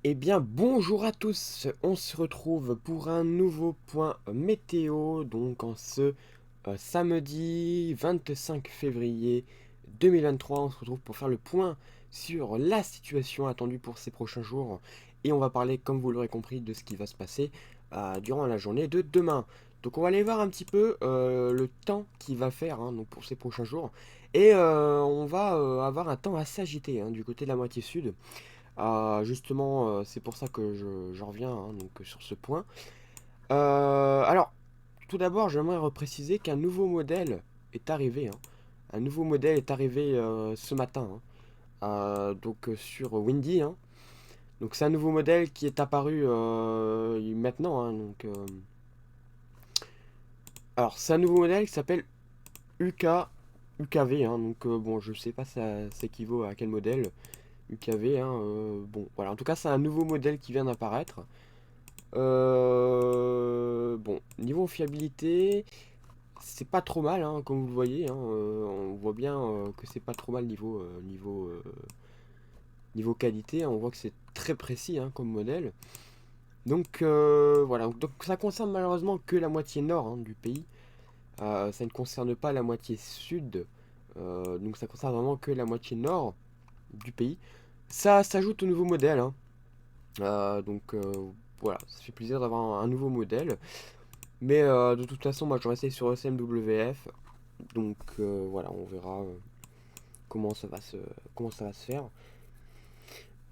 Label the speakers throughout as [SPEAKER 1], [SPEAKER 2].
[SPEAKER 1] Eh bien, bonjour à tous, on se retrouve pour un nouveau point météo, donc en ce samedi 25 février 2023, on se retrouve pour faire le point sur la situation attendue pour ces prochains jours, et on va parler, comme vous l'aurez compris, de ce qui va se passer durant la journée de demain. Donc on va aller voir un petit peu le temps qu'il va faire donc pour ces prochains jours, et on va avoir un temps assez agité du côté de la moitié sud. Justement, c'est pour ça que je reviens donc, sur ce point. Alors, tout d'abord, j'aimerais repréciser qu'un nouveau modèle est arrivé. Un nouveau modèle est arrivé ce matin, donc sur Windy. Donc c'est un nouveau modèle qui est apparu maintenant. Alors c'est un nouveau modèle qui s'appelle UK, UKV. Donc bon, je sais pas ça s'équivaut à quel modèle UKV. Bon, voilà. En tout cas, c'est un nouveau modèle qui vient d'apparaître. Bon, niveau fiabilité, c'est pas trop mal, comme vous le voyez. On voit bien que c'est pas trop mal niveau qualité. On voit que c'est très précis comme modèle. Donc voilà, donc ça concerne malheureusement que la moitié nord du pays. Ça ne concerne pas la moitié sud. Donc ça concerne vraiment que la moitié nord du pays. Ça s'ajoute au nouveau modèle. Donc voilà, ça fait plaisir d'avoir un nouveau modèle. Mais de toute façon, moi je restais sur SMWF. Donc voilà, on verra comment comment ça va se faire.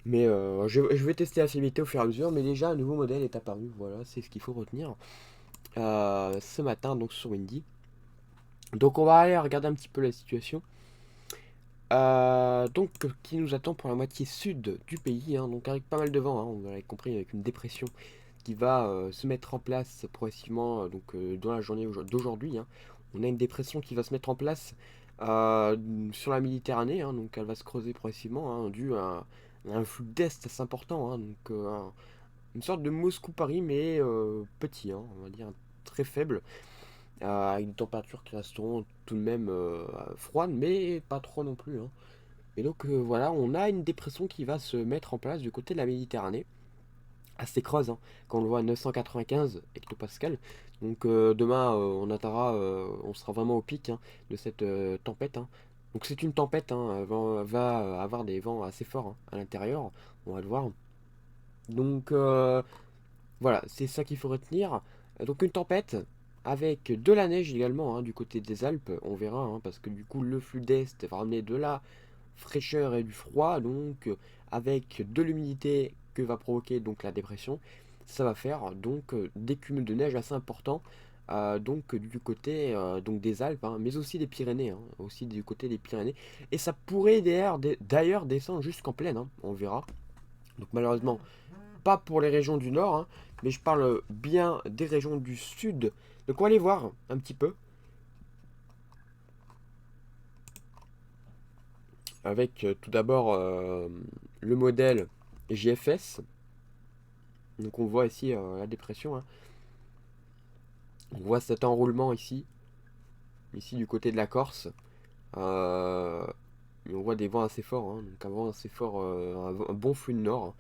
[SPEAKER 1] Mais je vais tester la fiabilité au fur et à mesure. Mais déjà, un nouveau modèle est apparu. Voilà, c'est ce qu'il faut retenir. Ce matin, donc sur Windy. Donc on va aller regarder un petit peu la situation. Donc, qui nous attend pour la moitié sud du pays. Donc avec pas mal de vent, on l'a compris, avec une dépression qui va se mettre en place progressivement dans la journée d'aujourd'hui. On a une dépression qui va se mettre en place euh, sur la Méditerranée, donc elle va se creuser progressivement, dû à un flux d'est assez important, donc une sorte de Moscou-Paris, mais petit, on va dire très faible, avec des températures qui resteront tout de même froides, mais pas trop non plus. Et donc voilà, on a une dépression qui va se mettre en place du côté de la Méditerranée assez creuse, quand on le voit à 995 hectopascal. Donc demain, on sera vraiment au pic de cette tempête. Donc c'est une tempête, elle va avoir des vents assez forts à l'intérieur, on va le voir. Donc voilà, c'est ça qu'il faut retenir. Donc une tempête avec de la neige également du côté des Alpes, on verra, parce que du coup le flux d'Est va ramener de la fraîcheur et du froid, donc avec de l'humidité que va provoquer donc la dépression, ça va faire donc des cumuls de neige assez importants, donc du côté donc des Alpes, mais aussi des Pyrénées, aussi du côté des Pyrénées, et ça pourrait d'ailleurs descendre jusqu'en plaine, on verra. Donc malheureusement pas pour les régions du nord, mais je parle bien des régions du sud. Donc on va aller voir un petit peu avec tout d'abord le modèle JFS. Donc on voit ici la dépression. On voit cet enroulement ici du côté de la Corse. Euh, et on voit des vents assez forts, donc un vent assez fort, un bon flux de nord.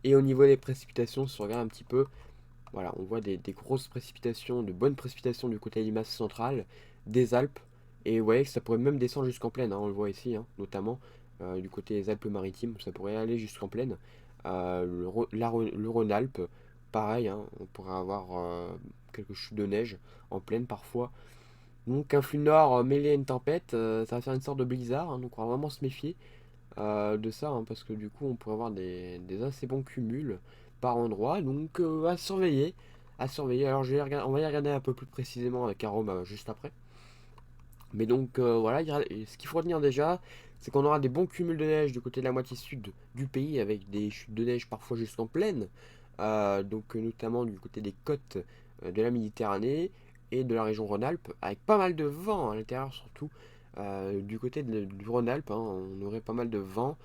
[SPEAKER 1] Et au niveau des précipitations, si on regarde un petit peu, voilà, on voit des grosses précipitations, de bonnes précipitations du côté des masses centrales, des Alpes. Et vous voyez que ça pourrait même descendre jusqu'en plaine, on le voit ici, notamment du côté des Alpes-Maritimes, ça pourrait aller jusqu'en plaine. Le Rhône-Alpes, pareil, on pourrait avoir quelques chutes de neige en plaine parfois. Donc un flux nord mêlé à une tempête, ça va faire une sorte de blizzard, donc on va vraiment se méfier de ça, parce que du coup on pourrait avoir des assez bons cumuls par endroit, donc à surveiller. À surveiller. Alors on va y regarder un peu plus précisément avec Arome juste après. Mais donc voilà, ce qu'il faut retenir déjà, c'est qu'on aura des bons cumuls de neige du côté de la moitié sud du pays avec des chutes de neige parfois jusqu'en plaine, donc notamment du côté des côtes de la Méditerranée et de la région Rhône-Alpes, avec pas mal de vent à l'intérieur surtout. Du côté du Rhône-Alpes, on aurait pas mal de vent,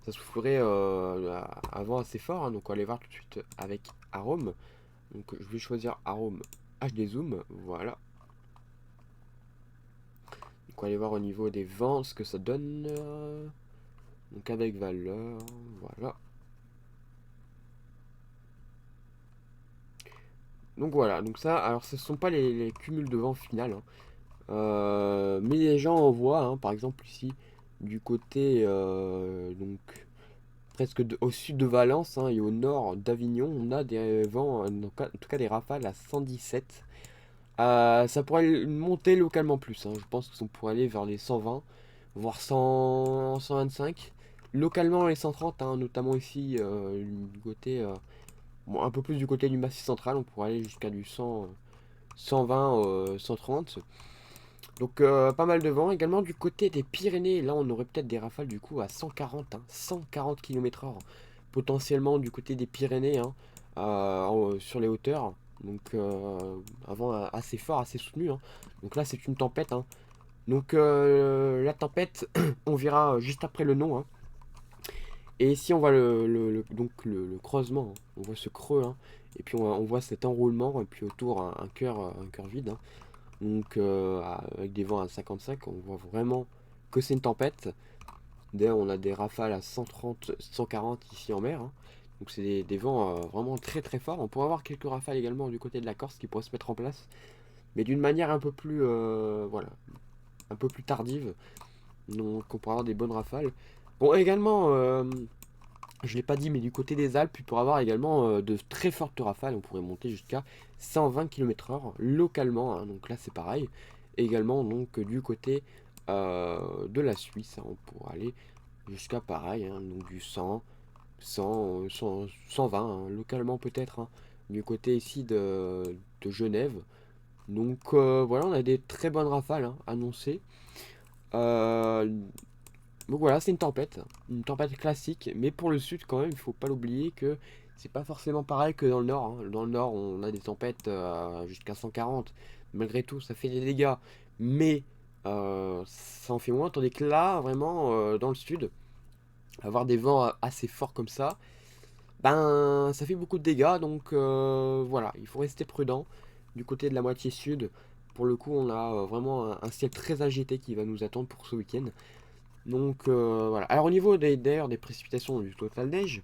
[SPEAKER 1] ça soufflerait un vent assez fort, donc on va aller voir tout de suite avec Arome. Donc je vais choisir Arome HD Zoom, voilà. Donc on va aller voir au niveau des vents ce que ça donne. Donc avec valeur, voilà. Donc voilà, donc ça, alors ce ne sont pas les cumuls de vent final, hein. Mais les gens en voient, hein, par exemple ici, du côté, donc presque au sud de Valence, hein, et au nord d'Avignon, on a des vents, en tout cas des rafales à 117. Ça pourrait monter localement plus, hein. Je pense qu'on pourrait aller vers les 120, voire 100, 125. Localement les 130, hein, notamment ici du côté, bon, un peu plus du côté du Massif central, on pourrait aller jusqu'à du 100, 120, 130. Donc pas mal de vent. Également du côté des Pyrénées, là on aurait peut-être des rafales du coup à 140, hein, 140 km/h. Potentiellement du côté des Pyrénées, hein, sur les hauteurs. Donc un vent assez fort, assez soutenu, hein. Donc là c'est une tempête, hein. Donc la tempête, on verra juste après le nom, hein. Et ici on voit donc le creusement, hein. On voit ce creux, hein. Et puis on voit cet enroulement, et puis autour un cœur vide, hein. Donc avec des vents à 55, on voit vraiment que c'est une tempête. D'ailleurs on a des rafales à 130, 140 ici en mer, hein. Donc c'est des vents vraiment très très forts. On pourrait avoir quelques rafales également du côté de la Corse qui pourraient se mettre en place, mais d'une manière un peu plus voilà, un peu plus tardive. Donc on pourrait avoir des bonnes rafales. Bon, également, je ne l'ai pas dit, mais du côté des Alpes, il pourrait avoir également de très fortes rafales. On pourrait monter jusqu'à 120 km/h localement, hein. Donc là, c'est pareil. Et également, donc, du côté de la Suisse, hein, on pourrait aller jusqu'à pareil, hein, donc du 100, 100, 100, 120, hein, localement peut-être, hein, du côté ici de Genève. Donc voilà, on a des très bonnes rafales, hein, annoncées. Euh, donc voilà, c'est une tempête classique, mais pour le sud quand même, il faut pas l'oublier que c'est pas forcément pareil que dans le nord, hein. Dans le nord, on a des tempêtes jusqu'à 140. Malgré tout, ça fait des dégâts, mais ça en fait moins. Tandis que là, vraiment, dans le sud, avoir des vents assez forts comme ça, ben, ça fait beaucoup de dégâts. Donc voilà, il faut rester prudent. Du côté de la moitié sud, pour le coup, on a vraiment un ciel très agité qui va nous attendre pour ce week-end. Donc voilà. Alors au niveau d'ailleurs des précipitations du total neige,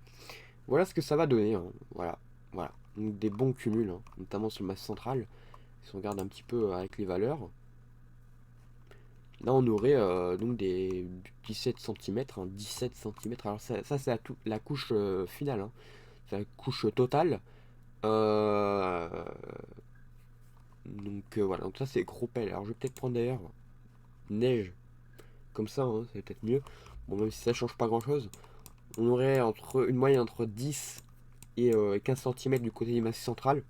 [SPEAKER 1] voilà ce que ça va donner, hein. Voilà, voilà. Donc des bons cumuls, hein, notamment sur le massif central. Si on regarde un petit peu avec les valeurs, là on aurait donc des 17 cm, hein, 17 cm. Alors ça c'est la couche finale, hein. C'est la couche totale. Euh, donc voilà, donc ça c'est gros pelle. Alors je vais peut-être prendre d'ailleurs neige comme ça, hein, c'est peut-être mieux. Bon, même si ça change pas grand chose. On aurait une moyenne entre 10 et 15 cm du côté du massif central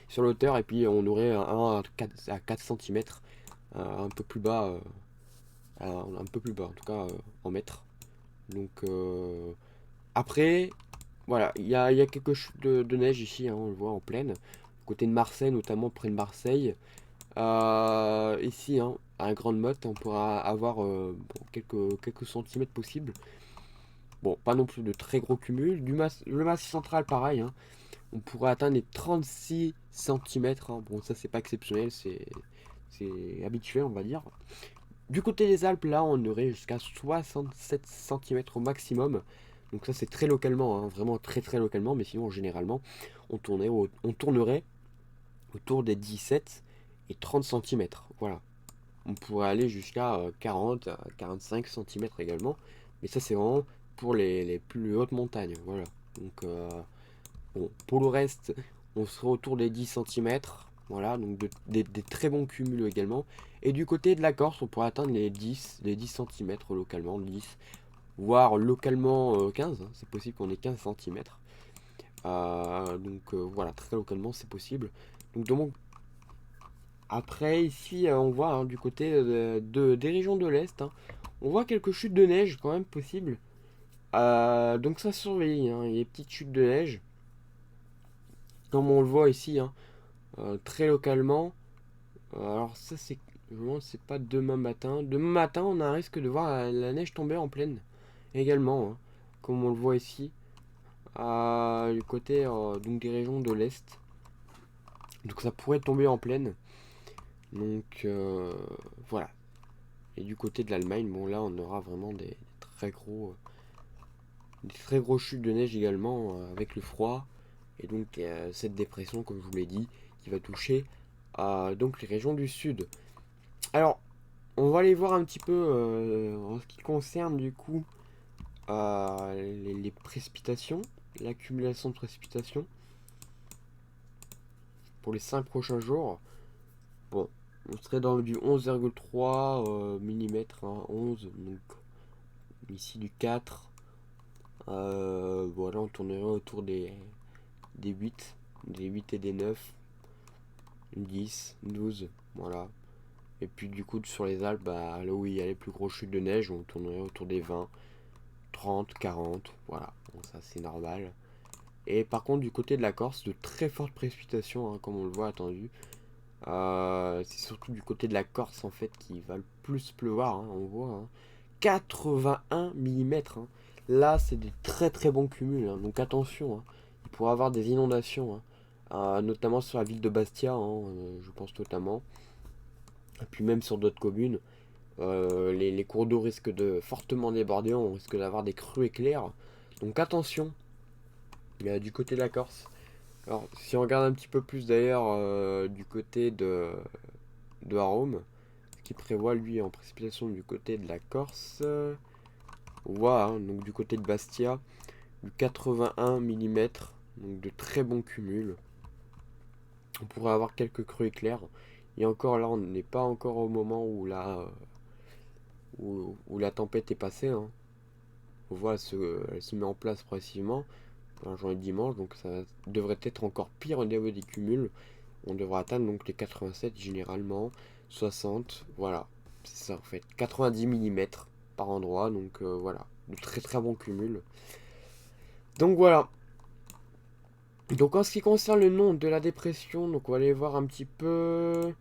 [SPEAKER 1] sur l'auteur, et puis on aurait un à 4 cm un peu plus bas, un peu plus bas en tout cas en mètres. Donc après, voilà, il y a quelque chose de neige ici, hein, on le voit en plaine, côté de Marseille, notamment près de Marseille. Ici, hein, à Grande Motte, on pourra avoir bon, quelques centimètres possibles. Bon, pas non plus de très gros cumuls. Le massif central, pareil, hein. On pourrait atteindre les 36 cm, hein. Bon, ça, c'est pas exceptionnel, c'est habituel, on va dire. Du côté des Alpes, là, on aurait jusqu'à 67 cm au maximum. Donc ça, c'est très localement, hein, vraiment très très localement. Mais sinon, généralement, on tournerait autour des 17 et 30 cm. Voilà. On pourrait aller jusqu'à 40 à 45 cm également. Mais ça, c'est vraiment pour les plus hautes montagnes. Voilà. Donc, bon, pour le reste, on serait autour des 10 cm. Voilà, donc des très bons cumuls également. Et du côté de la Corse, on pourrait atteindre les 10 cm localement, 10, voire localement 15, hein. C'est possible qu'on ait 15 cm. Donc voilà, très localement, c'est possible. Donc après, ici, on voit, hein, du côté des régions de l'Est, hein, on voit quelques chutes de neige quand même possibles. Donc ça se surveille, hein, il y a des petites chutes de neige, comme on le voit ici, hein, très localement. Alors ça c'est, je me demande si c'est pas demain matin. Demain matin on a un risque de voir la neige tomber en pleine également, hein, comme on le voit ici, du côté donc des régions de l'Est. Donc ça pourrait tomber en pleine. Donc voilà. Et du côté de l'Allemagne, bon là on aura vraiment très gros, des très grosses chutes de neige également avec le froid. Et donc cette dépression, comme je vous l'ai dit, qui va toucher donc les régions du sud. Alors, on va aller voir un petit peu en ce qui concerne du coup les précipitations, l'accumulation de précipitations pour les 5 prochains jours. Bon, on serait dans du 11,3 mm, 11, donc ici du 4. Voilà, on tournerait autour des 8, des 8 et des 9, 10, 12, voilà. Et puis du coup sur les Alpes, là où il y a les plus grosses chutes de neige, on tournerait autour des 20, 30, 40, voilà, bon, ça c'est normal. Et par contre du côté de la Corse, de très fortes précipitations, hein, comme on le voit attendu. C'est surtout du côté de la Corse en fait qui va le plus pleuvoir, hein, on voit, hein. 81 mm, hein. Là c'est des très très bons cumuls, hein, donc attention, hein. Il pourrait y avoir des inondations, hein. Notamment sur la ville de Bastia, hein, je pense notamment. Et puis même sur d'autres communes, les cours d'eau risquent de fortement déborder, on risque d'avoir des crues éclairs. Donc attention, du côté de la Corse. Alors si on regarde un petit peu plus d'ailleurs du côté de Arôme, ce qui prévoit lui en précipitation du côté de la Corse, on voit hein, donc du côté de Bastia, du 81 mm, donc de très bons cumuls. On pourrait avoir quelques crues éclairs. Et encore là, on n'est pas encore au moment où la tempête est passée, hein. On voit, elle se met en place progressivement dans la journée de dimanche, donc ça devrait être encore pire au niveau des cumuls. On devrait atteindre donc les 87 généralement, 60, voilà, c'est ça en fait, 90 mm par endroit, donc voilà, de très très bons cumuls. Donc voilà. Donc en ce qui concerne le nom de la dépression, donc on va aller voir un petit peu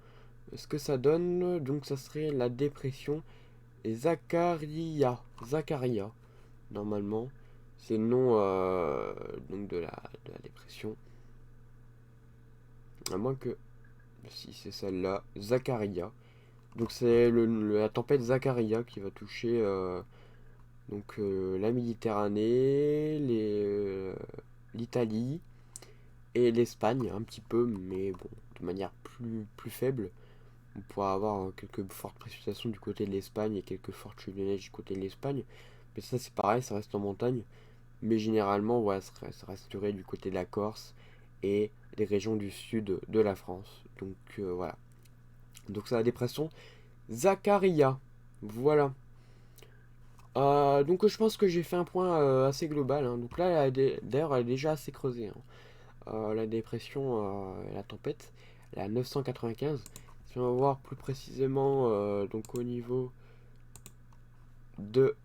[SPEAKER 1] ce que ça donne. Donc ça serait la dépression Zaccaria. Zaccaria, normalement. C'est le nom donc de la dépression. À moins que... Si c'est celle-là, Zaccaria. Donc c'est la tempête Zaccaria qui va toucher donc la Méditerranée, l'Italie et l'Espagne un petit peu, mais bon, de manière plus faible. On pourra avoir quelques fortes précipitations du côté de l'Espagne et quelques fortes chutes de neige du côté de l'Espagne. Mais ça c'est pareil, ça reste en montagne. Mais généralement, voilà, ça resterait du côté de la Corse et des régions du sud de la France. Donc voilà. Donc c'est la dépression Zaccaria. Voilà. Donc je pense que j'ai fait un point assez global, hein. Donc là, d'ailleurs, elle est déjà assez creusée, hein. La dépression, la tempête, elle est à 995. Si on va voir plus précisément, donc au niveau de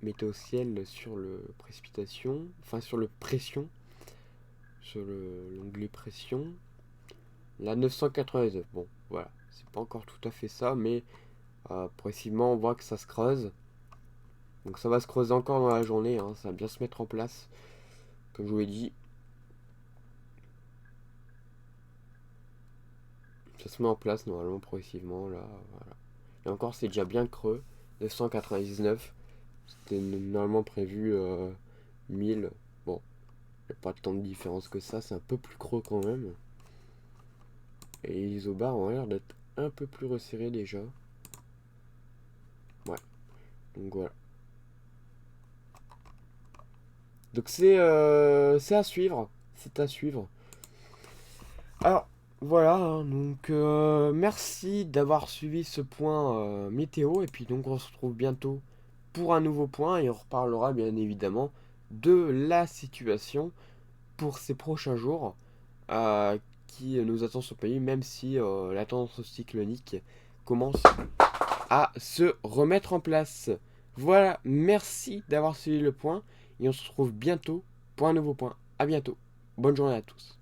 [SPEAKER 1] météo ciel sur le précipitation, enfin sur le pression, sur l'onglet pression, la 999. Bon, voilà, c'est pas encore tout à fait ça, mais progressivement on voit que ça se creuse. Donc ça va se creuser encore dans la journée, hein, ça va bien se mettre en place, comme je vous l'ai dit. Ça se met en place normalement progressivement, là, voilà. Et encore, c'est déjà bien creux, 999. C'était normalement prévu 1000. Bon, il n'y a pas tant de différence que ça, c'est un peu plus creux quand même. Et les isobars ont l'air d'être un peu plus resserrés déjà. Ouais, donc voilà. Donc c'est à suivre. C'est à suivre. Alors, voilà, hein, donc merci d'avoir suivi ce point météo. Et puis donc on se retrouve bientôt pour un nouveau point. Et on reparlera bien évidemment de la situation pour ces prochains jours qui nous attend sur le pays, même si la tendance cyclonique commence à se remettre en place. Voilà, merci d'avoir suivi le point et on se retrouve bientôt pour un nouveau point. À bientôt. Bonne journée à tous.